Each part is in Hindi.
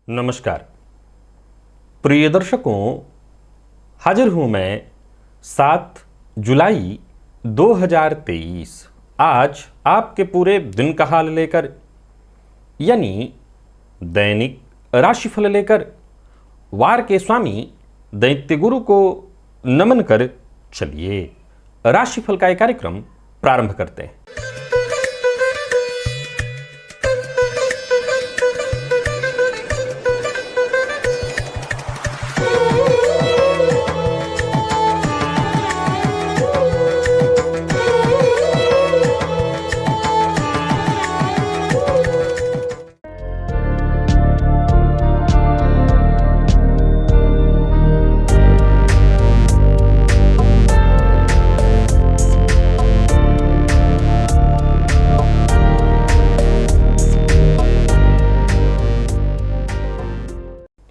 नमस्कार प्रिय दर्शकों, हाजिर हूं मैं 7 जुलाई 2023 आज आपके पूरे दिन का हाल लेकर, यानी दैनिक राशिफल लेकर। वार के स्वामी दैत्य गुरु को नमन कर चलिए राशिफल का एक कार्यक्रम प्रारंभ करते हैं।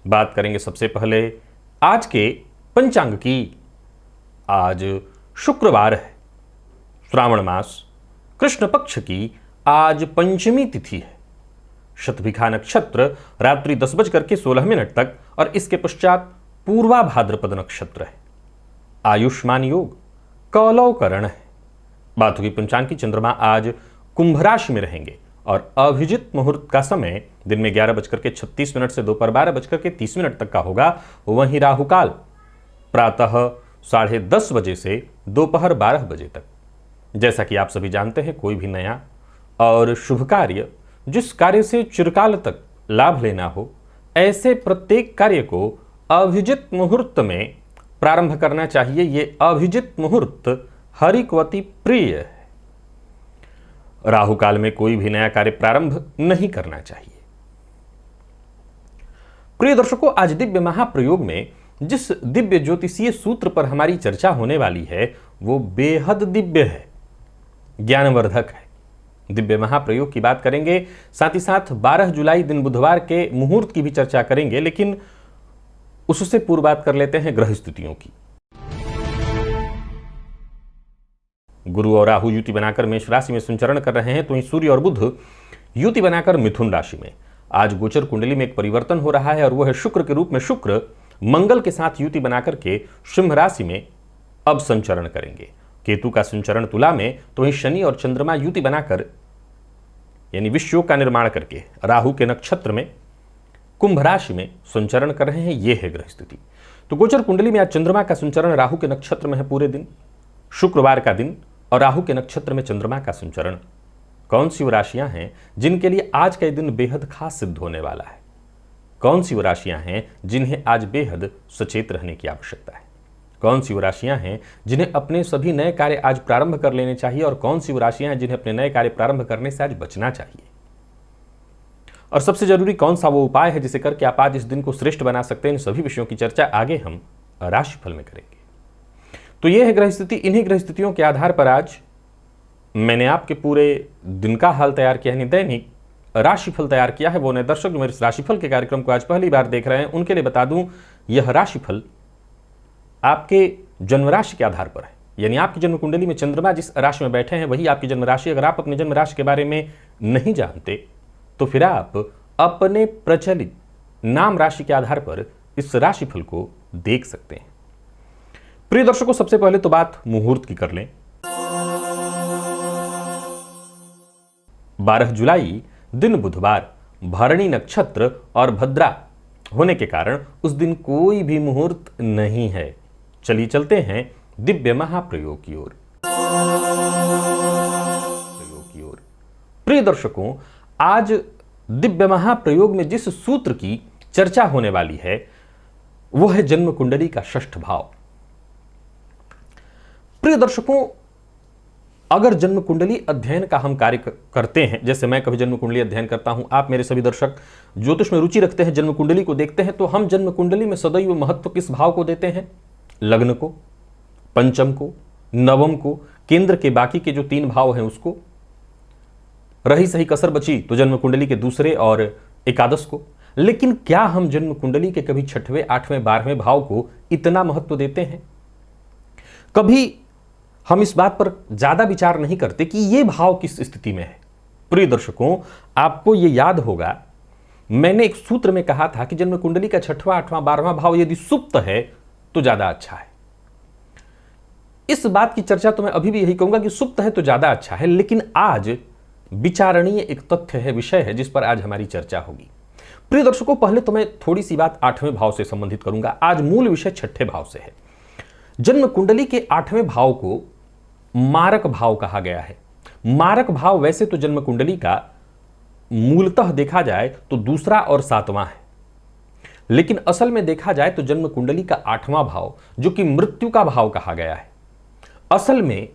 बात करेंगे सबसे पहले आज के पंचांग की। आज शुक्रवार है, श्रावण मास कृष्ण पक्ष की आज पंचमी तिथि है। शतभिखा नक्षत्र रात्रि 10:16 तक और इसके पश्चात पूर्वा भाद्रपद नक्षत्र है। आयुष्मान योग कौलव करण है। बातों की पंचांग की चंद्रमा आज कुंभ राशि में रहेंगे और अभिजित मुहूर्त का समय दिन में 11:36 से दोपहर 12:30 तक का होगा। वहीं राहुकाल प्रातः 10:30 बजे से दोपहर 12 बजे तक। जैसा कि आप सभी जानते हैं, कोई भी नया और शुभ कार्य, जिस कार्य से चिरकाल तक लाभ लेना हो, ऐसे प्रत्येक कार्य को अभिजित मुहूर्त में प्रारंभ करना चाहिए। ये अभिजित मुहूर्त हरिकवती प्रिय है। राहु काल में कोई भी नया कार्य प्रारंभ नहीं करना चाहिए। प्रिय दर्शकों, आज दिव्य महाप्रयोग में जिस दिव्य ज्योतिषीय सूत्र पर हमारी चर्चा होने वाली है वो बेहद दिव्य है, ज्ञानवर्धक है। दिव्य महाप्रयोग की बात करेंगे, साथ ही साथ 12 जुलाई दिन बुधवार के मुहूर्त की भी चर्चा करेंगे, लेकिन उससे पूर्व बात कर लेते हैं ग्रह स्थितियों की। गुरु और राहु युति बनाकर मेष राशि में संचरण कर रहे हैं, तो वहीं सूर्य और बुध युति बनाकर मिथुन राशि में। आज गोचर कुंडली में एक परिवर्तन हो रहा है और वह है शुक्र के रूप में। शुक्र मंगल के साथ युति बनाकर के सिंह राशि में अब संचरण करेंगे। केतु का संचरण तुला में, तो वहीं शनि और चंद्रमा युति बनाकर यानी विश्वयोग का निर्माण करके राहु के नक्षत्र में कुंभ राशि में संचरण कर रहे हैं। यह है ग्रह स्थिति। तो गोचर कुंडली में आज चंद्रमा का संचरण राहु के नक्षत्र में है पूरे दिन, शुक्रवार का दिन, और राहु के नक्षत्र में चंद्रमा का संचरण। कौन सी वो राशियां हैं जिनके लिए आज का दिन बेहद खास सिद्ध होने वाला है? कौन सी वो राशियां हैं जिन्हें आज बेहद सचेत रहने की आवश्यकता है? कौन सी वो राशियां हैं जिन्हें अपने सभी नए कार्य आज प्रारंभ कर लेने चाहिए, और कौन सी वो राशियां हैं जिन्हें अपने नए कार्य प्रारंभ करने से आज बचना चाहिए? और सबसे जरूरी कौन सा वो उपाय है जिसे करके आप आज इस दिन को श्रेष्ठ बना सकते हैं? इन सभी विषयों की चर्चा आगे हम राशिफल में करेंगे। तो यह है ग्रह स्थिति। इन्हीं ग्रह स्थितियों के आधार पर आज मैंने आपके पूरे दिन का हाल तैयार किया, यानी दैनिक राशिफल तैयार किया है। वो नए दर्शक जो मेरे इस राशिफल के कार्यक्रम को आज पहली बार देख रहे हैं, उनके लिए बता दूं, यह राशिफल आपके जन्म राशि के आधार पर है। यानी आपकी जन्म कुंडली में चंद्रमा जिस राशि में बैठे हैं वही आपकी जन्म राशि। अगर आप अपने जन्म राशि के बारे में नहीं जानते तो फिर आप अपने प्रचलित नाम राशि के आधार पर इस राशिफल को देख सकते हैं। प्रिय दर्शकों, सबसे पहले तो बात मुहूर्त की कर लें। 12 जुलाई दिन बुधवार, भरणी नक्षत्र और भद्रा होने के कारण उस दिन कोई भी मुहूर्त नहीं है। चलिए चलते हैं दिव्य महाप्रयोग की ओर। प्रिय दर्शकों, आज दिव्य महाप्रयोग में जिस सूत्र की चर्चा होने वाली है वो है जन्म कुंडली का षष्ठ भाव। प्रिय दर्शकों, अगर जन्म कुंडली अध्ययन का हम कार्य करते हैं, जैसे मैं कभी जन्म कुंडली अध्ययन करता हूं, आप मेरे सभी दर्शक ज्योतिष में रुचि रखते हैं, जन्म कुंडली को देखते हैं, तो हम जन्म कुंडली में सदैव महत्व किस भाव को देते हैं? लग्न को, पंचम को, नवम को, केंद्र के बाकी के जो 3 भाव हैं उसको। रही सही कसर बची तो जन्म कुंडली के दूसरे और एकादश को। लेकिन क्या हम जन्म कुंडली के कभी 6वें, 8वें, 12वें भाव को इतना महत्व देते हैं? कभी हम इस बात पर ज्यादा विचार नहीं करते कि ये भाव किस स्थिति में है। प्रिय दर्शकों, आपको ये याद होगा मैंने एक सूत्र में कहा था कि जन्म कुंडली का 6वां, 8वां, 12वां भाव यदि सुप्त है तो ज्यादा अच्छा है। इस बात की चर्चा तो मैं अभी भी यही कहूंगा कि सुप्त है तो ज्यादा अच्छा है, लेकिन आज विचारणीय एक तथ्य है, विषय है जिस पर आज हमारी चर्चा होगी। प्रिय दर्शकों, पहले तो मैं थोड़ी सी बात 8वें भाव से संबंधित करूंगा। आज मूल विषय 6ठे भाव से है। जन्म कुंडली के 8वें भाव को मारक भाव कहा गया है। मारक भाव वैसे तो जन्म कुंडली का मूलतः देखा जाए तो दूसरा और 7वां है, लेकिन असल में देखा जाए तो जन्म कुंडली का 8वां भाव, जो कि मृत्यु का भाव कहा गया है, असल में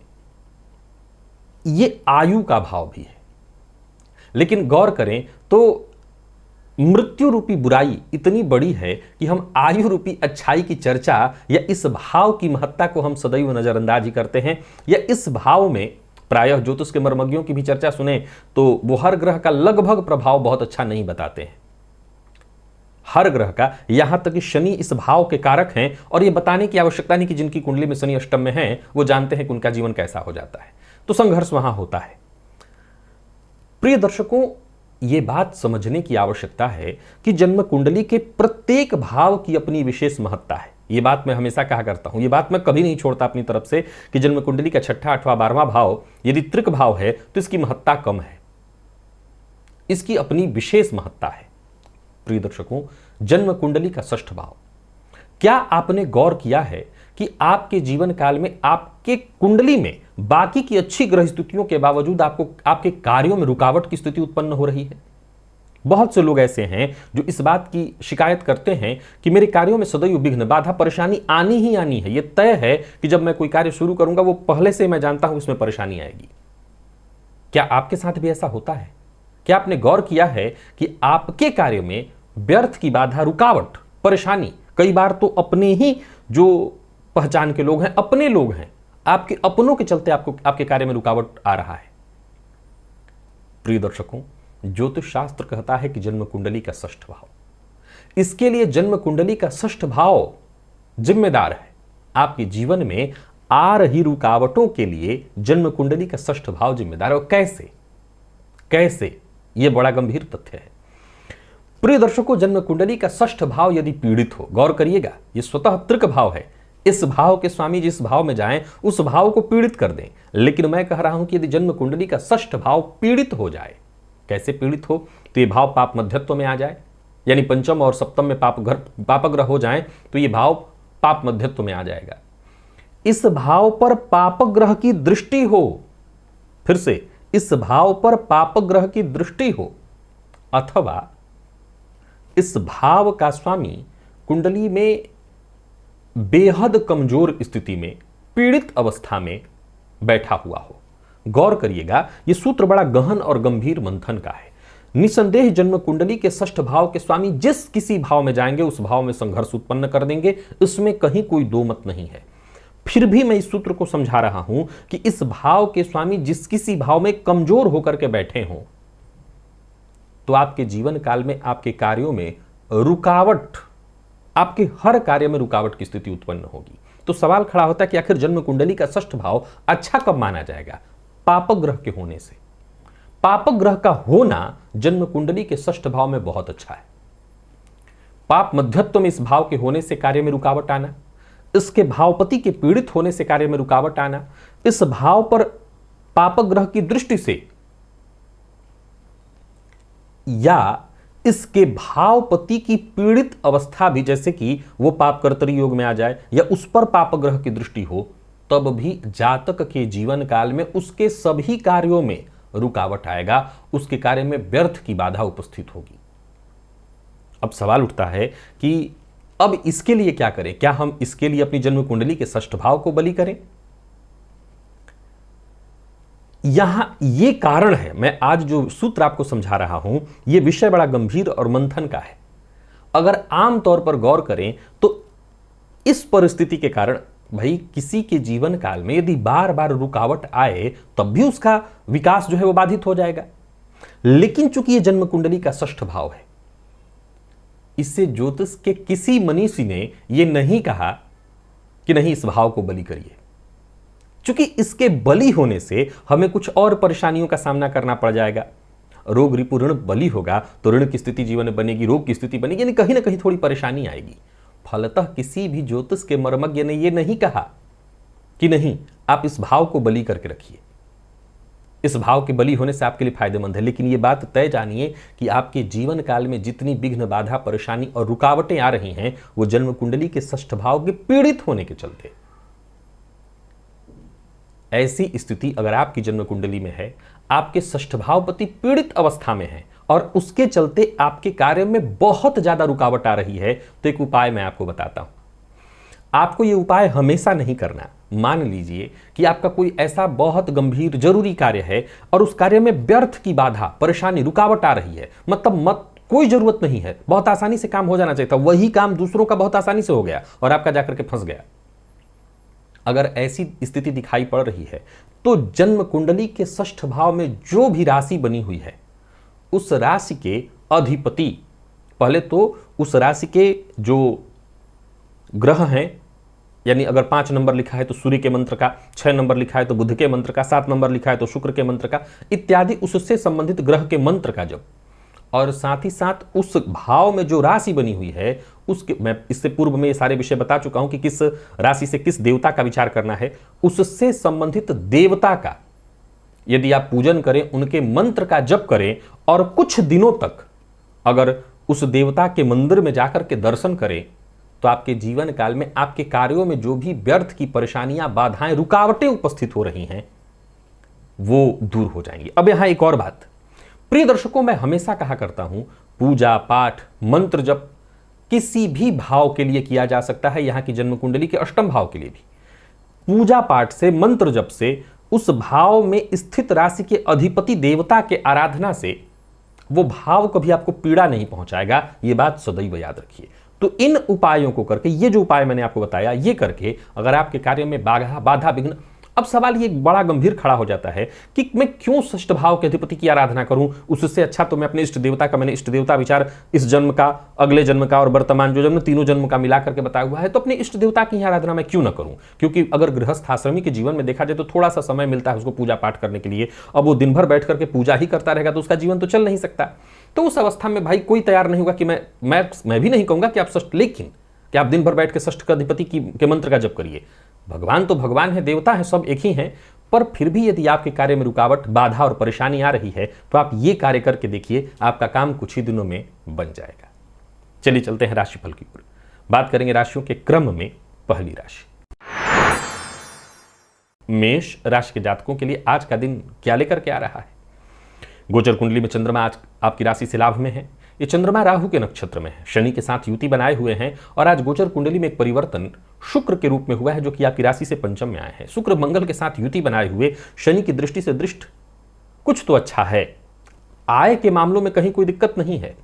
यह आयु का भाव भी है। लेकिन गौर करें तो मृत्यु रूपी बुराई इतनी बड़ी है कि हम आयु रूपी अच्छाई की चर्चा या इस भाव की महत्ता को हम सदैव नजरअंदाज ही करते हैं, या इस भाव में प्रायः ज्योतिष के मर्मज्ञों की भी चर्चा सुने तो वो हर ग्रह का लगभग प्रभाव बहुत अच्छा नहीं बताते हैं। हर ग्रह का, यहां तक कि शनि इस भाव के कारक हैं, और यह बताने की आवश्यकता नहीं कि जिनकी कुंडली में शनि अष्टम में है वो जानते हैं कि उनका जीवन कैसा हो जाता है। तो संघर्ष वहां होता है। प्रिय दर्शकों, यह बात समझने की आवश्यकता है कि जन्म कुंडली के प्रत्येक भाव की अपनी विशेष महत्ता है। यह बात मैं हमेशा कहा करता हूं, यह बात मैं कभी नहीं छोड़ता अपनी तरफ से कि जन्म कुंडली का 6ठा, 8वां, 12वां भाव यदि त्रिक भाव है तो इसकी महत्ता कम है, इसकी अपनी विशेष महत्ता है। प्रिय दर्शकों, जन्म कुंडली का 6ठ भाव, क्या आपने गौर किया है कि आपके जीवन काल में आपके कुंडली में बाकी की अच्छी ग्रह स्थितियों के बावजूद आपको आपके कार्यों में रुकावट की स्थिति उत्पन्न हो रही है? बहुत से लोग ऐसे हैं जो इस बात की शिकायत करते हैं कि मेरे कार्यों में सदैव विघ्न, बाधा, परेशानी आनी ही आनी है। यह तय है कि जब मैं कोई कार्य शुरू करूंगा वो पहले से मैं जानता हूं इसमें परेशानी आएगी। क्या आपके साथ भी ऐसा होता है? क्या आपने गौर किया है कि आपके कार्य में व्यर्थ की बाधा, रुकावट, परेशानी कई बार तो अपने ही जो पहचान के लोग हैं, अपने लोग हैं, आपके अपनों के चलते आपको आपके कार्य में रुकावट आ रहा है? प्रिय दर्शकों, ज्योतिष शास्त्र कहता है कि जन्म कुंडली का 6ठ भाव, इसके लिए जन्म कुंडली का 6ठ भाव जिम्मेदार है। आपके जीवन में आ रही रुकावटों के लिए जन्म कुंडली का 6ठ भाव जिम्मेदार है। और कैसे यह बड़ा गंभीर तथ्य है। प्रिय दर्शकों, जन्म कुंडली का 6ठ भाव यदि पीड़ित हो, गौर करिएगा, यह स्वतः त्रिक भाव है। इस भाव के स्वामी जिस भाव में जाएं उस भाव को पीड़ित कर दें। लेकिन मैं कह रहा हूं कि यदि जन्म कुंडली का 6ठ भाव पीड़ित हो जाए, कैसे पीड़ित हो? तो यह भाव पाप मध्यत्व में आ जाए, यानी पंचम और सप्तम में पापग्रह हो जाएं तो यह भाव पाप मध्यत्व में आ जाएगा। इस भाव पर पापग्रह की दृष्टि हो, फिर से इस भाव पर पापग्रह की दृष्टि हो, अथवा इस भाव का स्वामी कुंडली में बेहद कमजोर स्थिति में, पीड़ित अवस्था में बैठा हुआ हो। गौर करिएगा, यह सूत्र बड़ा गहन और गंभीर मंथन का है। निसंदेह जन्म कुंडली के 6ठ भाव के स्वामी जिस किसी भाव में जाएंगे उस भाव में संघर्ष उत्पन्न कर देंगे, इसमें कहीं कोई दो मत नहीं है। फिर भी मैं इस सूत्र को समझा रहा हूं कि इस भाव के स्वामी जिस किसी भाव में कमजोर होकर के बैठे हों तो आपके जीवन काल में आपके कार्यों में रुकावट, आपके हर कार्य में रुकावट की स्थिति उत्पन्न होगी। तो सवाल खड़ा होता है कि आखिर जन्म कुंडली का 6ठ भाव अच्छा कब माना जाएगा? पापग्रह के होने से। पापग्रह का होना जन्म कुंडली के 6ठ भाव में बहुत अच्छा है। पाप मध्यत्व में इस भाव के होने से कार्य में रुकावट आना, इसके भावपति के पीड़ित होने से कार्य में रुकावट आना, इस भाव पर पापग्रह की दृष्टि से या इसके भावपति की पीड़ित अवस्था भी, जैसे कि वो पाप कर्तरी योग में आ जाए या उस पर पापग्रह की दृष्टि हो, तब भी जातक के जीवन काल में उसके सभी कार्यों में रुकावट आएगा, उसके कार्य में व्यर्थ की बाधा उपस्थित होगी। अब सवाल उठता है कि अब इसके लिए क्या करें? क्या हम इसके लिए अपनी जन्म कुंडली के 6ठ भाव को बलि करें? यहां यह कारण है, मैं आज जो सूत्र आपको समझा रहा हूं यह विषय बड़ा गंभीर और मंथन का है। अगर आम तौर पर गौर करें तो इस परिस्थिति के कारण भाई किसी के जीवन काल में यदि बार बार रुकावट आए तब भी उसका विकास जो है वो बाधित हो जाएगा। लेकिन चूंकि यह जन्म कुंडली का 6ठ भाव है, इससे ज्योतिष के किसी मनीषी ने यह नहीं कहा कि नहीं इस भाव को बलि करिए, क्योंकि इसके बलि होने से हमें कुछ और परेशानियों का सामना करना पड़ जाएगा। रोग रिपु ऋण बली होगा तो ऋण की स्थिति जीवन में बनेगी, रोग की स्थिति बनेगी, यानी कहीं ना कहीं थोड़ी परेशानी आएगी। फलतः किसी भी ज्योतिष के मर्मज्ञ ने यह नहीं कहा कि नहीं आप इस भाव को बली करके रखिए, इस भाव के बली होने से आपके लिए फायदेमंद है। लेकिन यह बात तय जानिए कि आपके जीवन काल में जितनी विघ्न, बाधा, परेशानी और रुकावटें आ रही हैं वो जन्म कुंडली के षष्ठ भाव के पीड़ित होने के चलते। ऐसी स्थिति अगर आपकी जन्म कुंडली में है, आपके षष्ठ भावपति पीड़ित अवस्था में है और उसके चलते आपके कार्य में बहुत ज्यादा रुकावट आ रही है, तो एक उपाय मैं आपको बताता हूं। आपको यह उपाय हमेशा नहीं करना। मान लीजिए कि आपका कोई ऐसा बहुत गंभीर जरूरी कार्य है और उस कार्य में व्यर्थ की बाधा, परेशानी, रुकावट आ रही है, मतलब कोई जरूरत नहीं है, बहुत आसानी से काम हो जाना चाहिए था, वही काम दूसरों का बहुत आसानी से हो गया और आपका जाकर के फंस गया। अगर ऐसी स्थिति दिखाई पड़ रही है तो जन्म कुंडली के षष्ठ भाव में जो भी राशि बनी हुई है उस राशि के अधिपति, पहले तो उस राशि के जो ग्रह हैं, यानी अगर 5 नंबर लिखा है तो सूर्य के मंत्र का, 6 नंबर लिखा है तो बुध के मंत्र का, 7 नंबर लिखा है तो शुक्र के मंत्र का, इत्यादि उससे संबंधित ग्रह के मंत्र का जप, और साथ ही साथ उस भाव में जो राशि बनी हुई है उसके, मैं इससे पूर्व में ये सारे विषय बता चुका हूं कि किस राशि से किस देवता का विचार करना है, उससे संबंधित देवता का यदि आप पूजन करें, उनके मंत्र का जप करें और कुछ दिनों तक अगर उस देवता के मंदिर में जाकर के दर्शन करें तो आपके जीवन काल में आपके कार्यों में जो भी व्यर्थ की परेशानियां, बाधाएं, रुकावटें उपस्थित हो रही हैं वो दूर हो जाएंगी। अब यहां एक और बात, प्रिय दर्शकों, मैं हमेशा कहा करता हूं पूजा पाठ, मंत्र जप किसी भी भाव के लिए किया जा सकता है, यहां की जन्म कुंडली के अष्टम भाव के लिए भी। पूजा पाठ से, मंत्र जप से, उस भाव में स्थित राशि के अधिपति देवता के आराधना से वो भाव कभी आपको पीड़ा नहीं पहुंचाएगा, ये बात सदैव याद रखिए। तो इन उपायों को करके, ये जो उपाय मैंने आपको बताया, ये करके अगर आपके कार्य में बाधा विघ्न, अब सवाल ये बड़ा गंभीर खड़ा हो जाता है कि मैं क्यों षष्ठ भाव के अधिपति की आराधना करूं, उससे अच्छा तो मैं अपने इष्ट देवता का, मैंने इष्ट देवता विचार इस जन्म का, अगले जन्म का और वर्तमान जो जन्म, तीनों जन्म का मिला करके बताया हुआ है, तो अपने इष्ट देवता की आराधना मैं क्यों ना करूं। क्योंकि अगर गृहस्थ आश्रमी के जीवन में देखा जाए तो थोड़ा सा समय मिलता है उसको पूजा पाठ करने के लिए, अब वो दिन भर बैठ करके पूजा ही करता रहेगा तो उसका जीवन तो चल नहीं सकता। तो उस अवस्था में भाई कोई तैयार नहीं होगा कि मैं भी नहीं कहूंगा कि आप षष्ठ, लेकिन कि आप दिन भर बैठ के षष्ठ का अधिपति के मंत्र का जप करिए। भगवान तो भगवान है, देवता है, सब एक ही हैं, पर फिर भी यदि आपके कार्य में रुकावट, बाधा और परेशानी आ रही है तो आप ये कार्य करके देखिए, आपका काम कुछ ही दिनों में बन जाएगा। चलिए चलते हैं राशिफल की ओर। बात करेंगे राशियों के क्रम में। पहली राशि मेष राशि के जातकों के लिए आज का दिन क्या लेकर के आ रहा है। गोचर कुंडली में चंद्रमा आज आपकी राशि से लाभ में है। ये चंद्रमा राहु के नक्षत्र में है, शनि के साथ युति बनाए हुए हैं और आज गोचर कुंडली में एक परिवर्तन शुक्र के रूप में हुआ है जो कि आपकी राशि से पंचम में आए हैं। शुक्र मंगल के साथ युति बनाए हुए शनि की दृष्टि से दृष्ट कुछ तो अच्छा है, आय के मामलों में कहीं कोई दिक्कत नहीं है,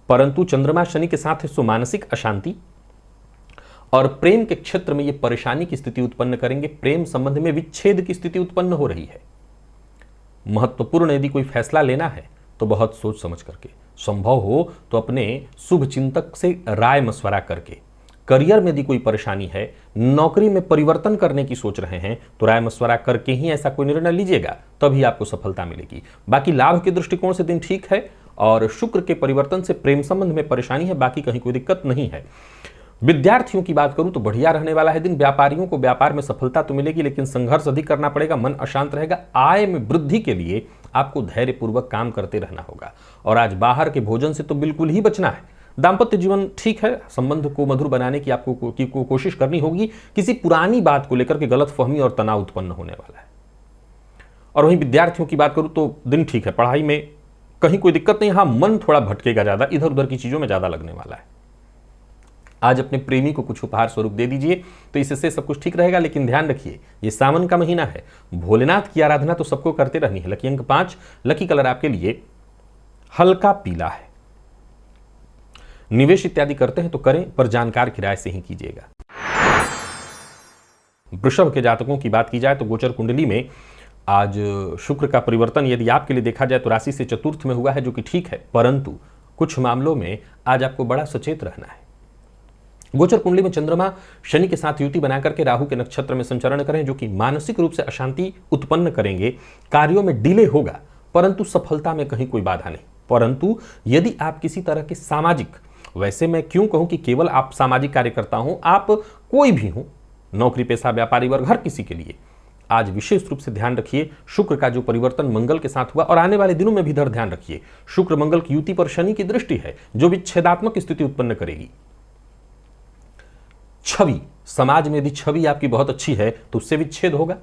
परंतु चंद्रमा शनि के साथ है सो मानसिक अशांति और प्रेम के क्षेत्र में ये परेशानी की स्थिति उत्पन्न करेंगे। प्रेम संबंध में विच्छेद की स्थिति उत्पन्न हो रही है। महत्वपूर्ण यदि कोई फैसला लेना है तो बहुत सोच समझ करके, संभव हो तो अपने शुभ चिंतक से राय मशवरा करके। करियर में यदि कोई परेशानी है, नौकरी में परिवर्तन करने की सोच रहे हैं तो राय मशवरा करके ही ऐसा कोई निर्णय लीजिएगा, तभी आपको सफलता मिलेगी। बाकी लाभ के दृष्टिकोण से दिन ठीक है और शुक्र के परिवर्तन से प्रेम संबंध में परेशानी है, बाकी कहीं कोई दिक्कत नहीं है। विद्यार्थियों की बात करूं तो बढ़िया रहने वाला है दिन। व्यापारियों को व्यापार में सफलता तो मिलेगी लेकिन संघर्ष अधिक करना पड़ेगा, मन अशांत रहेगा। आय में वृद्धि के लिए आपको धैर्यपूर्वक काम करते रहना होगा और आज बाहर के भोजन से तो बिल्कुल ही बचना है। दाम्पत्य जीवन ठीक है, संबंध को मधुर बनाने की आपको कोशिश करनी होगी। किसी पुरानी बात को लेकर के गलतफहमी और तनाव उत्पन्न होने वाला है। और वहीं विद्यार्थियों की बात करूं तो दिन ठीक है, पढ़ाई में कहीं कोई दिक्कत नहीं। हाँ, मन थोड़ा भटकेगा, ज्यादा इधर उधर की चीजों में ज्यादा लगने वाला है। आज अपने प्रेमी को कुछ उपहार स्वरूप दे दीजिए तो इससे सब कुछ ठीक रहेगा। लेकिन ध्यान रखिए, ये सावन का महीना है, भोलेनाथ की आराधना तो सबको करते रहनी है। लकी अंक 5, लकी कलर आपके लिए हल्का पीला है। निवेश इत्यादि करते हैं तो करें, पर जानकार की राय से ही कीजिएगा। वृषभ के जातकों की बात की जाए तो गोचर कुंडली में आज शुक्र का परिवर्तन यदि आपके लिए देखा जाए तो राशि से चतुर्थ में हुआ है, जो कि ठीक है, परंतु कुछ मामलों में आज आपको बड़ा सचेत रहना है। गोचर कुंडली में चंद्रमा शनि के साथ युति बनाकर के राहु के नक्षत्र में संचरण करें, जो कि मानसिक रूप से अशांति उत्पन्न करेंगे। कार्यों में डिले होगा, परंतु सफलता में कहीं कोई बाधा नहीं। परंतु यदि आप किसी तरह के सामाजिक, वैसे मैं क्यों कहूं कि केवल आप सामाजिक कार्यकर्ता हो, आप कोई भी हो, नौकरी पेशा, व्यापारी वर्ग, हर किसी के लिए आज विशेष रूप से ध्यान रखिए शुक्र का जो परिवर्तन मंगल के साथ हुआ, और आने वाले दिनों में भी इधर ध्यान रखिए शुक्र मंगल की युति पर शनि की दृष्टि है जो विच्छेदात्मक स्थिति उत्पन्न करेगी। छवि, समाज में यदि छवि आपकी बहुत अच्छी है तो उससे विच्छेद होगा।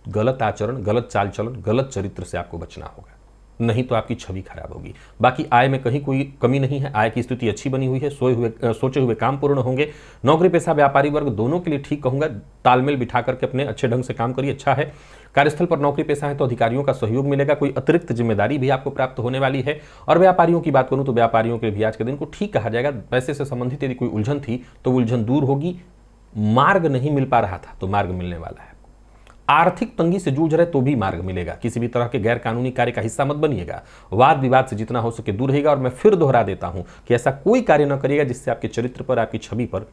गलत आचरण, गलत चाल चलन, गलत चरित्र से आपको बचना होगा, नहीं तो आपकी छवि खराब होगी। बाकी आय में कहीं कोई कमी नहीं है, आय की स्थिति अच्छी बनी हुई है, सोचे हुए काम पूर्ण होंगे। नौकरी पेशा, व्यापारी वर्ग दोनों के लिए ठीक कहूंगा, तालमेल बिठा करके अपने अच्छे ढंग से काम करिए, अच्छा है। कार्यस्थल पर नौकरी पेशा है तो अधिकारियों का सहयोग मिलेगा, कोई अतिरिक्त जिम्मेदारी भी आपको प्राप्त होने वाली है। और व्यापारियों की बात करूं तो व्यापारियों के भी आज के दिन को ठीक कहा जाएगा। पैसे से संबंधित यदि कोई उलझन थी तो उलझन दूर होगी, मार्ग नहीं मिल पा रहा था तो मार्ग मिलने वाला है। आर्थिक तंगी से जूझ रहे तो भी मार्ग मिलेगा। किसी भी तरह के गैर कानूनी कार्य का हिस्सा मत बनिएगा, वाद विवाद से जितना हो सके दूर रहेगा। और मैं फिर दोहरा देता हूं कि ऐसा कोई कार्य न करिएगा जिससे आपके चरित्र पर, आपकी छवि पर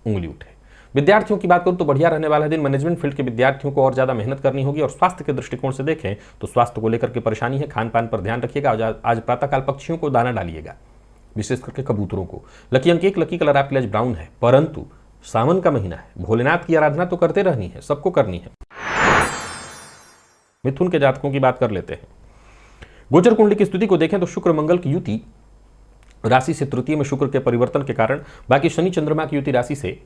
उंगली उठे। विद्यार्थियों की बात करूं तो बढ़िया रहने वाला दिन। मैनेजमेंट फील्ड के विद्यार्थियों को और ज्यादा मेहनत करनी होगी। और स्वास्थ्य के दृष्टिकोण से देखें तो स्वास्थ्य को लेकर के परेशानी है, खान पान पर ध्यान रखिएगा। आज प्रातःकाल पक्षियों को दाना डालिएगा, विशेष करके कबूतरों को। लकी अंक 1, लकी कलर आपके लिए ब्राउन है। परंतु सावन का महीना है, भोलेनाथ की आराधना तो करते रहनी है, सबको करनी है। मिथुन के जातकों की बात कर लेते हैं। गोचर कुंडली की स्थिति को देखें तो शुक्र मंगल की युति राशि से तृतीय में शुक्र के परिवर्तन के कारण, बाकी शनि चंद्रमा की युति राशि से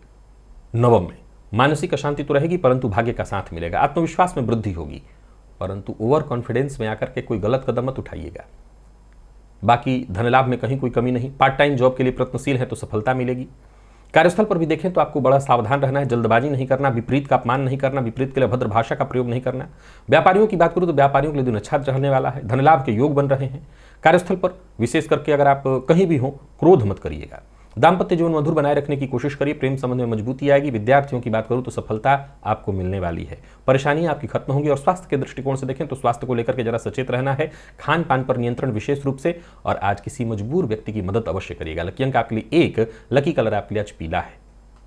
नवम में। मानसिक अशांति तो रहेगी परंतु भाग्य का साथ मिलेगा। आत्मविश्वास में वृद्धि होगी, परंतु ओवर कॉन्फिडेंस में आकर के कोई गलत कदम मत उठाइएगा। बाकी धन लाभ में कहीं कोई कमी नहीं। पार्ट टाइम जॉब के लिए प्रयत्नशील है तो सफलता मिलेगी। कार्यस्थल पर भी देखें तो आपको बड़ा सावधान रहना है, जल्दबाजी नहीं करना, विपरीत का अपमान नहीं करना, विपरीत के लिए अभद्र भाषा का प्रयोग नहीं करना। व्यापारियों की बात करूं तो व्यापारियों के लिए दिन अच्छा रहने वाला है, धन लाभ के योग बन रहे हैं। कार्यस्थल पर विशेष करके अगर आप कहीं भी हो, क्रोध मत करिएगा। दाम्पत्य जीवन मधुर बनाए रखने की कोशिश करिए, प्रेम संबंध में मजबूती आएगी। विद्यार्थियों की बात करूं तो सफलता आपको मिलने वाली है, परेशानियां आपकी खत्म होंगी। और स्वास्थ्य के दृष्टिकोण से देखें तो स्वास्थ्य को लेकर के जरा सचेत रहना है, खान पान पर नियंत्रण विशेष रूप से। और आज किसी मजबूर व्यक्ति की मदद अवश्य करिएगा। लकी अंक आपके लिए 1, लकी कलर आपके लिए आज पीला है।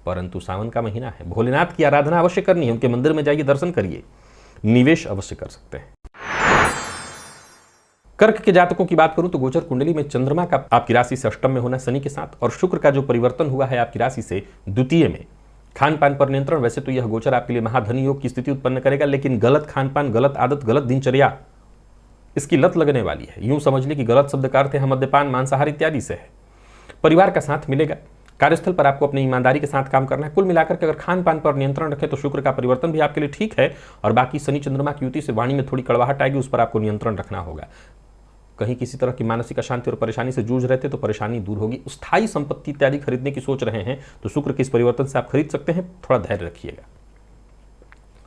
परंतु सावन का महीना है, भोलेनाथ की आराधना अवश्य करनी है, उनके मंदिर में जाइए, दर्शन करिए, निवेश अवश्य कर सकते हैं। कर्क के जातकों की बात करूं तो गोचर कुंडली में चंद्रमा का आपकी राशि से अष्टम में होना शनि के साथ, और शुक्र का जो परिवर्तन हुआ है आपकी राशि से द्वितीय में। खान पान पर नियंत्रण, वैसे तो यह गोचर आपके लिए महाधनी योग की स्थिति उत्पन्न करेगा, लेकिन गलत खान पान, गलत आदत, गलत दिनचर्या, इसकी लत लगने वाली है। यूं समझ ली कि गलत शब्द का अर्थ है मद्यपान, मांसाहार इत्यादि से है। परिवार का साथ मिलेगा। कार्यस्थल पर आपको अपनी ईमानदारी के साथ काम करना है। कुल मिलाकर के अगर खान पान पर नियंत्रण रखें तो शुक्र का परिवर्तन भी आपके लिए ठीक है। और बाकी शनि चंद्रमा की युति से वाणी में थोड़ी कड़वाहट आएगी, उस पर आपको नियंत्रण रखना होगा। कहीं किसी तरह की मानसिक अशांति और परेशानी से जूझ रहे थे तो परेशानी दूर होगी। स्थायी संपत्ति इत्यादि खरीदने की सोच रहे हैं तो शुक्र के इस परिवर्तन से आप खरीद सकते हैं, थोड़ा धैर्य रखिएगा,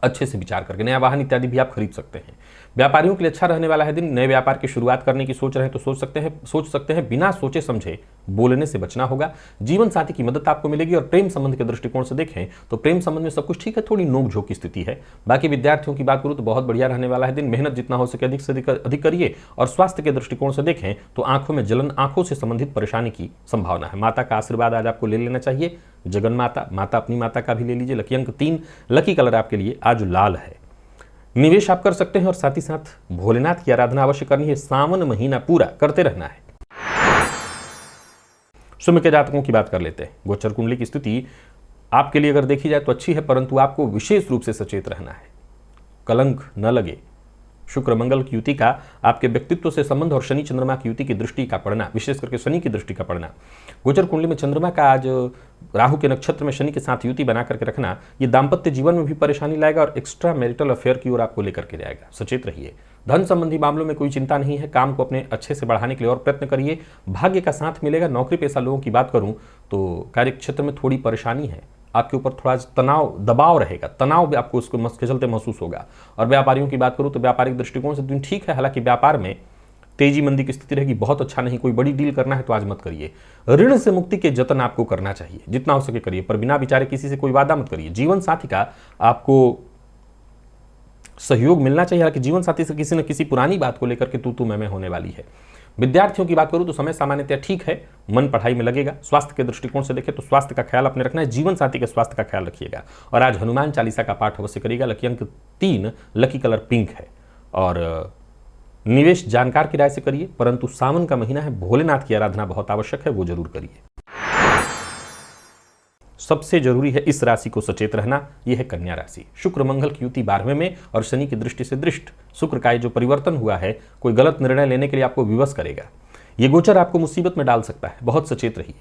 अच्छे से विचार करके। नया वाहन इत्यादि भी आप खरीद सकते हैं। व्यापारियों के लिए अच्छा रहने वाला है दिन। नए व्यापार की शुरुआत करने की सोच रहे हैं तो सोच सकते हैं, बिना सोचे समझे बोलने से बचना होगा। जीवन साथी की मदद आपको मिलेगी। और प्रेम संबंध के दृष्टिकोण से देखें तो प्रेम संबंध में सब कुछ ठीक है, थोड़ी नोक झोंक की स्थिति है। बाकी विद्यार्थियों की बात करूं तो बहुत बढ़िया रहने वाला है दिन। मेहनत जितना हो सके अधिक से अधिक करिए। और स्वास्थ्य के दृष्टिकोण से देखें तो आंखों में जलन, आंखों से संबंधित परेशानी की संभावना है। माता का आशीर्वाद आज आपको ले लेना चाहिए, जगन माता, माता अपनी माता का भी ले लीजिए। लकी अंक 3, लकी कलर आपके लिए आज लाल है। निवेश आप कर सकते हैं और साथ ही साथ भोलेनाथ की आराधना अवश्य करनी है। सावन महीना पूरा करते रहना है। सिंह के जातकों की बात कर लेते हैं। गोचर कुंडली की स्थिति आपके लिए अगर देखी जाए तो अच्छी है, परंतु आपको विशेष रूप से सचेत रहना है, कलंक न लगे। शुक्र मंगल की युति का आपके व्यक्तित्व से संबंध और शनि चंद्रमा की युति की दृष्टि का पड़ना, विशेष करके शनि की दृष्टि का पड़ना। गोचर कुंडली में चंद्रमा का आज राहु के नक्षत्र में शनि के साथ युति बना करके रखना, ये दाम्पत्य जीवन में भी परेशानी लाएगा और एक्स्ट्रा मैरिटल अफेयर की ओर आपको लेकर के जाएगा। सचेत रहिए। धन संबंधी मामलों में कोई चिंता नहीं है, काम को अपने अच्छे से बढ़ाने के लिए और प्रयत्न करिए, भाग्य का साथ मिलेगा। नौकरी पेशा लोगों की बात करूं तो कार्य क्षेत्र में थोड़ी परेशानी है, आपके ऊपर थोड़ा तनाव, दबाव रहेगा, तनाव भी आपको उसके चलते महसूस होगा। और व्यापारियों की बात करूं तो व्यापारिक दृष्टिकोण से दिन ठीक है, हालांकि व्यापार में तेजी मंदी की स्थिति रहेगी, बहुत अच्छा नहीं। कोई बड़ी डील करना है तो आज मत करिए। ऋण से मुक्ति के जतन आपको करना चाहिए, जितना हो सके करिए, पर बिना विचारे किसी से कोई वादा मत करिए। जीवन साथी का आपको सहयोग मिलना चाहिए, हालांकि जीवन साथी से किसी न किसी पुरानी बात को लेकर के तू मैं होने वाली है। विद्यार्थियों की बात करूं तो समय सामान्यतः ठीक है, मन पढ़ाई में लगेगा। स्वास्थ्य के दृष्टिकोण से देखें तो स्वास्थ्य का ख्याल अपने रखना है, जीवन साथी के स्वास्थ्य का ख्याल रखिएगा। और आज हनुमान चालीसा का पाठ अवश्य करिएगा। लकी अंक 3, लकी कलर पिंक है। और निवेश जानकार की राय से करिए, परंतु सावन का महीना है, भोलेनाथ की आराधना बहुत आवश्यक है, वो जरूर करिए। सबसे जरूरी है इस राशि को सचेत रहना, यह है कन्या राशि। शुक्र मंगल की युति 12वें में और शनि की दृष्टि से दृष्ट शुक्र का जो परिवर्तन हुआ है, कोई गलत निर्णय लेने के लिए आपको विवश करेगा। यह गोचर आपको मुसीबत में डाल सकता है, बहुत सचेत रहिए।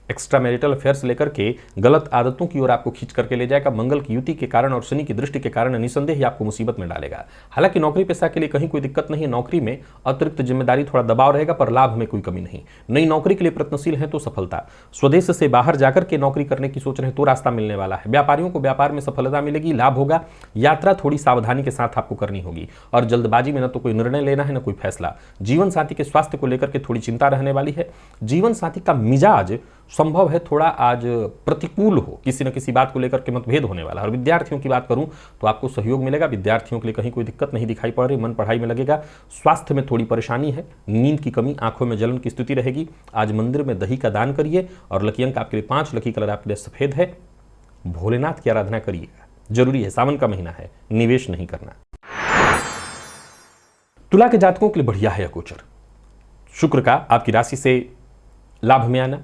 एक्स्ट्रा मैरिटल अफेयर्स लेकर के गलत आदतों की ओर आपको खींच करके ले जाएगा। मंगल की युति के कारण और शनि की दृष्टि के कारण निसंदेह ही आपको मुसीबत में डालेगा। हालांकि नौकरी पेशा के लिए कहीं कोई दिक्कत नहीं है, नौकरी में अतिरिक्त जिम्मेदारी, थोड़ा दबाव रहेगा, पर लाभ में कोई कमी नहीं। नई नौकरी के लिए प्रयत्नशील है तो सफलता, स्वदेश से बाहर जाकर के नौकरी करने की सोच रहे हैं तो रास्ता मिलने वाला है। व्यापारियों को व्यापार में सफलता मिलेगी, लाभ होगा। यात्रा थोड़ी सावधानी के साथ आपको करनी होगी और जल्दबाजी में न तो कोई निर्णय लेना है न कोई फैसला। जीवन साथी के स्वास्थ्य को लेकर के थोड़ी चिंता रहने वाली है। जीवन साथी का मिजाज संभव है थोड़ा आज प्रतिकूल हो, किसी न किसी बात को लेकर के मतभेद होने वाला है। और विद्यार्थियों की बात करूं तो आपको सहयोग मिलेगा, विद्यार्थियों के लिए कहीं कोई दिक्कत नहीं दिखाई पड़ रही, मन पढ़ाई में लगेगा। स्वास्थ्य में थोड़ी परेशानी है, नींद की कमी, आंखों में जलन की स्थिति रहेगी। आज मंदिर में दही का दान करिए और लकी अंक आपके लिए 5, लकी कलर आपके लिए सफेद है। भोलेनाथ की आराधना करिएगा, जरूरी है, सावन का महीना है, निवेश नहीं करना। तुला के जातकों के लिए बढ़िया है गोचर। शुक्र का आपकी राशि से लाभ में आना,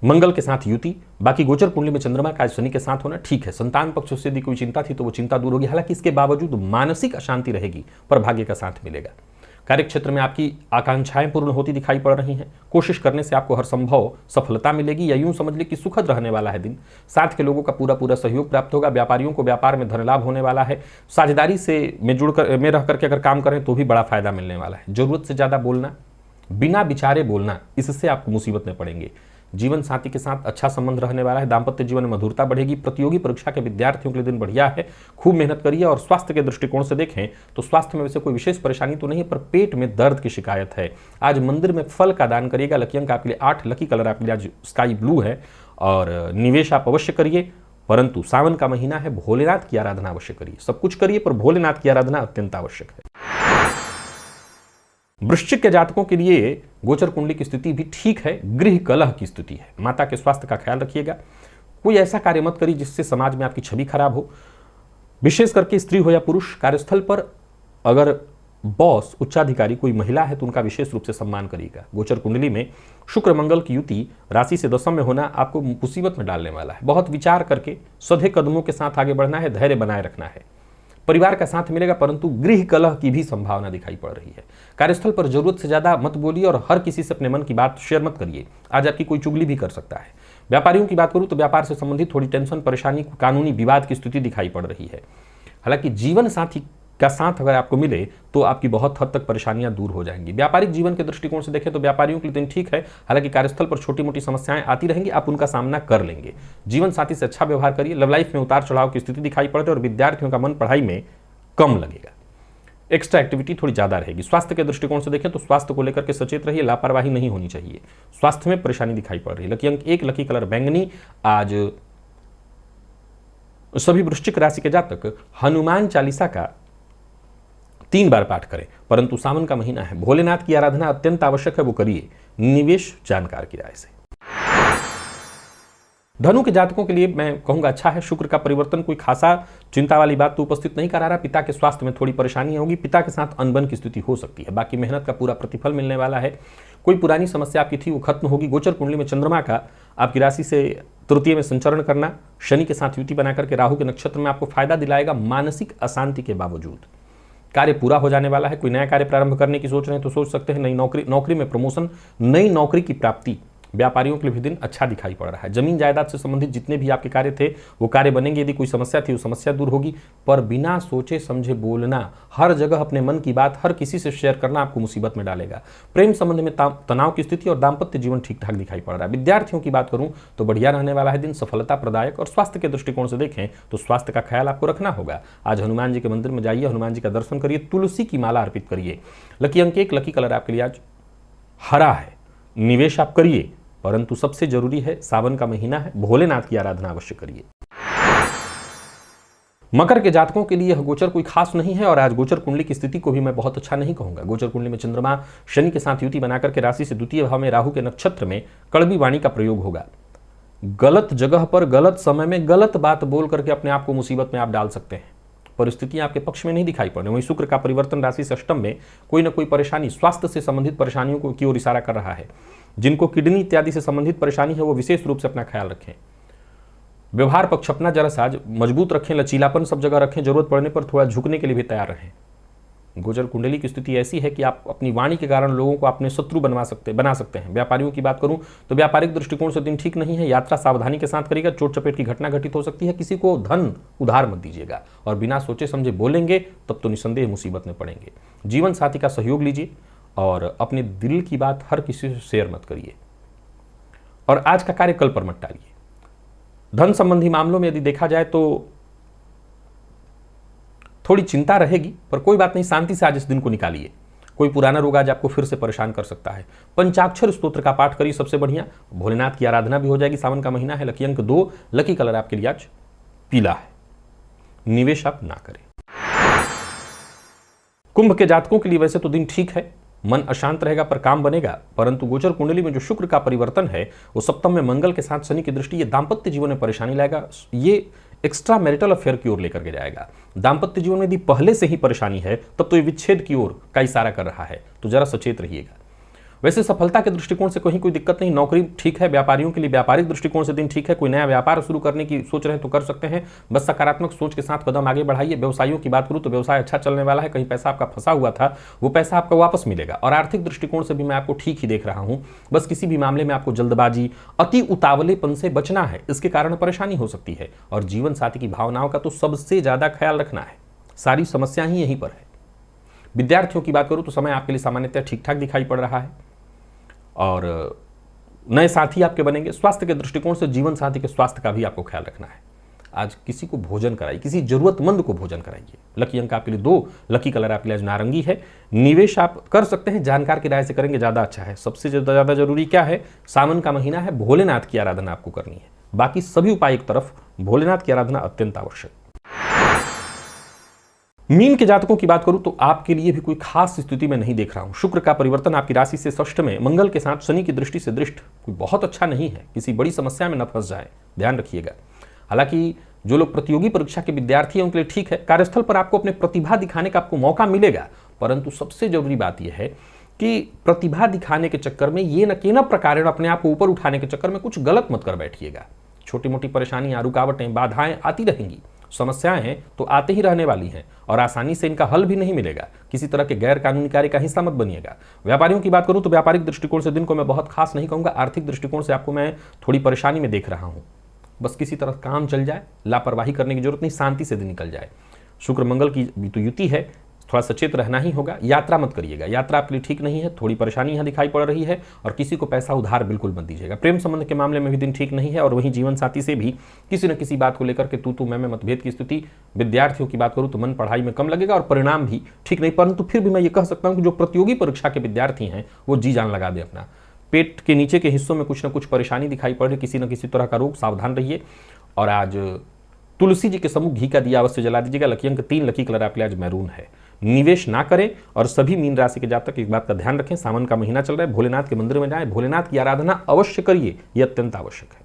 मंगल के साथ युति, बाकी गोचर कुंडली में चंद्रमा का शनि के साथ होना ठीक है। संतान पक्ष से यदि कोई चिंता थी तो वो चिंता दूर होगी, हालांकि इसके बावजूद मानसिक अशांति रहेगी, पर भाग्य का साथ मिलेगा। कार्यक्षेत्र में आपकी आकांक्षाएं पूर्ण होती दिखाई पड़ रही हैं। कोशिश करने से आपको हर संभव सफलता मिलेगी, या यूं समझ ली कि सुखद रहने वाला है दिन। साथ के लोगों का पूरा सहयोग प्राप्त होगा। व्यापारियों को व्यापार में धन लाभ होने वाला है। साझेदारी से में रह करके अगर काम करें तो भी बड़ा फायदा मिलने वाला है। जरूरत से ज्यादा बोलना, बिना विचारे बोलना, इससे आपको मुसीबत में पड़ेंगे। जीवन साथी के साथ अच्छा संबंध रहने वाला है। दाम्पत्य जीवन में मधुरता बढ़ेगी। प्रतियोगी परीक्षा के विद्यार्थियों के लिए दिन बढ़िया है, खूब मेहनत करिए। और स्वास्थ्य के दृष्टिकोण से देखें तो स्वास्थ्य में वैसे कोई विशेष परेशानी तो नहीं है, पर पेट में दर्द की शिकायत है। आज मंदिर में फल का दान करिएगा। लकी अंक आपके लिए 8, लकी कलर आपके लिए आज स्काई ब्लू है और निवेश आप अवश्य करिए, परंतु सावन का महीना है, भोलेनाथ की आराधना अवश्य करिए। सब कुछ करिए पर भोलेनाथ की आराधना अत्यंत आवश्यक है। वृश्चिक के जातकों के लिए गोचर कुंडली की स्थिति भी ठीक है, गृह कलह की स्थिति है। माता के स्वास्थ्य का ख्याल रखिएगा। कोई ऐसा कार्य मत करिए जिससे समाज में आपकी छवि खराब हो, विशेष करके स्त्री हो या पुरुष। कार्यस्थल पर अगर बॉस, उच्चाधिकारी कोई महिला है तो उनका विशेष रूप से सम्मान करिएगा। गोचर कुंडली में शुक्र मंगल की युति राशि से दशम में होना आपको मुसीबत में डालने वाला है। बहुत विचार करके सधे कदमों के साथ आगे बढ़ना है, धैर्य बनाए रखना है। परिवार का साथ मिलेगा, परंतु गृह कलह की भी संभावना दिखाई पड़ रही है। कार्यस्थल पर जरूरत से ज्यादा मत बोलिए और हर किसी से अपने मन की बात शेयर मत करिए। आज आपकी कोई चुगली भी कर सकता है। व्यापारियों की बात करूं तो व्यापार से संबंधित थोड़ी टेंशन, परेशानी, कानूनी विवाद की स्थिति दिखाई पड़ रही है। हालांकि जीवन साथी का साथ अगर आपको मिले तो आपकी बहुत हद तक परेशानियां दूर हो जाएंगी। व्यापारिक जीवन के दृष्टिकोण से देखें तो व्यापारियों के लिए दिन ठीक है। हालांकि कार्यस्थल पर छोटी मोटी समस्याएं आती रहेंगी, आप उनका सामना कर लेंगे। जीवन साथी से अच्छा व्यवहार करिए। लव लाइफ में उतार चढ़ाव की स्थिति दिखाई पड़ती है और विद्यार्थियों का मन पढ़ाई में कम लगेगा। एक्स्ट्रा एक्टिविटी थोड़ी ज्यादा रहेगी। स्वास्थ्य के दृष्टिकोण से देखें तो स्वास्थ्य को लेकर के सचेत रहिए, लापरवाही नहीं होनी चाहिए। स्वास्थ्य में परेशानी दिखाई पड़ रही है। लकी अंक 1, लकी कलर बैंगनी। आज सभी वृश्चिक राशि के जातक हनुमान चालीसा का 3 बार पाठ करें, परंतु सावन का महीना है, भोलेनाथ की आराधना अत्यंत आवश्यक है, वो करिए। निवेश जानकार की राय से। धनु के जातकों के लिए मैं कहूंगा अच्छा है। शुक्र का परिवर्तन कोई खासा चिंता वाली बात तो उपस्थित नहीं करा रहा। पिता के स्वास्थ्य में थोड़ी परेशानी होगी, पिता के साथ अनबन की स्थिति हो सकती है। बाकी मेहनत का पूरा प्रतिफल मिलने वाला है। कोई पुरानी समस्या आपकी थी वो खत्म होगी। गोचर कुंडली में चंद्रमा का आपकी राशि से तृतीय में संचरण करना, शनि के साथ युति बनाकर के राहु के नक्षत्र में आपको फायदा दिलाएगा। मानसिक अशांति के बावजूद कार्य पूरा हो जाने वाला है। कोई नया कार्य प्रारंभ करने की सोच रहे हैं तो सोच सकते हैं। नई नौकरी में प्रमोशन, नई नौकरी की प्राप्ति। व्यापारियों के लिए भी दिन अच्छा दिखाई पड़ रहा है। जमीन जायदाद से संबंधित जितने भी आपके कार्य थे वो कार्य बनेंगे। यदि कोई समस्या थी वो समस्या दूर होगी, पर बिना सोचे समझे बोलना, हर जगह अपने मन की बात हर किसी से शेयर करना आपको मुसीबत में डालेगा। प्रेम संबंध में तनाव की स्थिति और दाम्पत्य जीवन ठीक ठाक दिखाई पड़ रहा है। विद्यार्थियों की बात करूं तो बढ़िया रहने वाला है दिन, सफलता प्रदायक। और स्वास्थ्य के दृष्टिकोण से देखें तो स्वास्थ्य का ख्याल आपको रखना होगा। आज हनुमान जी के मंदिर में जाइए, हनुमान जी का दर्शन करिए, तुलसी की माला अर्पित करिए। लकी अंक 1, लकी कलर आपके लिए आज हरा है। निवेश आप करिए, परंतु सबसे जरूरी है, सावन का महीना है, भोलेनाथ की आराधना अवश्य करिए। मकर के जातकों के लिए यह गोचर कोई खास नहीं है और आज गोचर कुंडली की स्थिति को भी मैं बहुत अच्छा नहीं कहूंगा। गोचर कुंडली में चंद्रमा शनि के साथ युति बनाकर के राशि से द्वितीय भाव में राहु के नक्षत्र में कड़वी वाणी का प्रयोग होगा। गलत जगह पर गलत समय में गलत बात बोल करके अपने आप को मुसीबत में आप डाल सकते हैं। परिस्थितियां आपके पक्ष में नहीं दिखाई पड़ रही। वहीं शुक्र का परिवर्तन राशि से अष्टम में कोई ना कोई परेशानी, स्वास्थ्य से संबंधित परेशानियों को की ओर इशारा कर रहा है। जिनको किडनी इत्यादि से संबंधित परेशानी है वो विशेष रूप से अपना ख्याल रखें। व्यवहार पक्ष अपना जरा सा मजबूत रखें, लचीलापन सब जगह रखें, जरूरत पड़ने पर थोड़ा झुकने के लिए भी तैयार रहें। गोचर कुंडली की स्थिति ऐसी है कि आप अपनी वाणी के कारण लोगों को अपने शत्रु बना सकते हैं। व्यापारियों की बात करूं तो व्यापारिक दृष्टिकोण से दिन ठीक नहीं है। यात्रा सावधानी के साथ करिएगा, चोट चपेट की घटना घटित हो सकती है। किसी को धन उधार मत दीजिएगा और बिना सोचे समझे बोलेंगे तब तो निसंदेह मुसीबत में पड़ेंगे। जीवन साथी का सहयोग लीजिए और अपने दिल की बात हर किसी से शेयर मत करिए और आज का कार्य कल पर मत टालिए। धन संबंधी मामलों में यदि देखा जाए तो थोड़ी चिंता रहेगी, पर कोई बात नहीं, शांति से आज इस दिन को निकालिए। कोई पुराना रोग आज आपको फिर से परेशान कर सकता है। पंचाक्षर स्तोत्र का पाठ करिए, सबसे बढ़िया। भोलेनाथ की आराधना भी हो जाएगी। सावन का महीना है। लकी अंक 2, लकी कलर आपके लिए आज पीला है। निवेश आप ना करें। कुंभ के जातकों के लिए वैसे तो दिन ठीक है, मन अशांत रहेगा पर काम बनेगा, परंतु गोचर कुंडली में जो शुक्र का परिवर्तन है वो सप्तम में मंगल के साथ शनि की दृष्टि, ये दाम्पत्य जीवन में परेशानी लाएगा। ये एक्स्ट्रा मैरिटल अफेयर की ओर लेकर के जाएगा। दाम्पत्य जीवन में यदि पहले से ही परेशानी है तब तो ये विच्छेद की ओर का इशारा कर रहा है, तो जरा सचेत रहिएगा। वैसे सफलता के दृष्टिकोण से कहीं कोई दिक्कत नहीं, नौकरी ठीक है। व्यापारियों के लिए व्यापारिक दृष्टिकोण से दिन ठीक है। कोई नया व्यापार शुरू करने की सोच रहे हैं तो कर सकते हैं, बस सकारात्मक सोच के साथ कदम आगे बढ़ाइए। व्यवसायियों की बात करूं तो व्यवसाय अच्छा चलने वाला है। कहीं पैसा आपका फंसा हुआ था वो पैसा आपको वापस मिलेगा और आर्थिक दृष्टिकोण से भी मैं आपको ठीक ही देख रहा हूं। बस किसी भी मामले में आपको जल्दबाजी, अति उतावलेपन से बचना है, इसके कारण परेशानी हो सकती है। और जीवन साथी की भावनाओं का तो सबसे ज्यादा ख्याल रखना है, सारी समस्या ही यहीं पर है। विद्यार्थियों की बात करूं तो समय आपके लिए सामान्यतः ठीक ठाक दिखाई पड़ रहा है और नए साथी आपके बनेंगे। स्वास्थ्य के दृष्टिकोण से जीवन साथी के स्वास्थ्य का भी आपको ख्याल रखना है। आज किसी को भोजन कराइए, किसी जरूरतमंद को भोजन कराइए। लकी अंक आपके लिए 2, लकी कलर आपके लिए आज नारंगी है। निवेश आप कर सकते हैं, जानकार की राय से करेंगे ज्यादा अच्छा है। सबसे ज्यादा जरूरी क्या है, सावन का महीना है, भोलेनाथ की आराधना आपको करनी है। बाकी सभी उपाय एक तरफ, भोलेनाथ की आराधना अत्यंत आवश्यक। मीन के जातकों की बात करूं तो आपके लिए भी कोई खास स्थिति में नहीं देख रहा हूं। शुक्र का परिवर्तन आपकी राशि से षष्ठ में मंगल के साथ शनि की दृष्टि से दृष्ट कोई बहुत अच्छा नहीं है। किसी बड़ी समस्या में न फंस जाए, ध्यान रखिएगा। हालांकि जो लोग प्रतियोगी परीक्षा के विद्यार्थी हैं उनके लिए ठीक है। कार्यस्थल पर आपको अपने प्रतिभा दिखाने का आपको मौका मिलेगा, परंतु सबसे जरूरी बात यह है कि प्रतिभा दिखाने के चक्कर में ये न प्रकार अपने आप को ऊपर उठाने के चक्कर में कुछ गलत मत कर बैठिएगा। छोटी मोटी परेशानियां, रुकावटें, बाधाएं आती रहेंगी। समस्याएं हैं तो आते ही रहने वाली हैं और आसानी से इनका हल भी नहीं मिलेगा। किसी तरह के गैर कानूनी कार्य का हिस्सा मत बनिएगा। व्यापारियों की बात करूं तो व्यापारिक दृष्टिकोण से दिन को मैं बहुत खास नहीं कहूंगा। आर्थिक दृष्टिकोण से आपको मैं थोड़ी परेशानी में देख रहा हूं। बस किसी तरह काम चल जाए, लापरवाही करने की जरूरत नहीं, शांति से दिन निकल जाए। शुक्र मंगल की तो युति है, थोड़ा सचेत रहना ही होगा। यात्रा मत करिएगा, यात्रा आपके लिए ठीक नहीं है। थोड़ी परेशानी यहाँ दिखाई पड़ रही है और किसी को पैसा उधार बिल्कुल मत दीजिएगा। प्रेम संबंध के मामले में भी दिन ठीक नहीं है और वहीं जीवन साथी से भी किसी न किसी बात को लेकर के तू मैं मतभेद की स्थिति। विद्यार्थियों की बात करूँ तो मन पढ़ाई में कम लगेगा और परिणाम भी ठीक नहीं, परंतु फिर भी मैं ये कह सकता हूँ कि जो प्रतियोगी परीक्षा के विद्यार्थी हैं वो जी जान लगा दें अपना। पेट के नीचे के हिस्सों में कुछ न कुछ परेशानी दिखाई पड़ रही, किसी न किसी तरह का रोग, सावधान रहिए। और आज तुलसी जी के सम्मुख घी का दिया अवश्य जला दीजिएगा। लकी अंक 3, लकी कलर आपके आज मैरून है। निवेश ना करें और सभी मीन राशि के जातक एक बात का ध्यान रखें, सावन का महीना चल रहा है, भोलेनाथ के मंदिर में जाएं, भोलेनाथ की आराधना अवश्य करिए, यह अत्यंत आवश्यक है।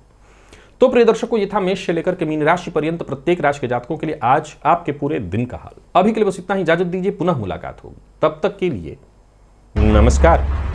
तो प्रिय दर्शकों, ये था मेष से लेकर के मीन राशि पर्यंत प्रत्येक राशि के जातकों के लिए आज आपके पूरे दिन का हाल। अभी के लिए बस इतना ही, इजाजत दीजिए, पुनः मुलाकात होगी। तब तक के लिए नमस्कार।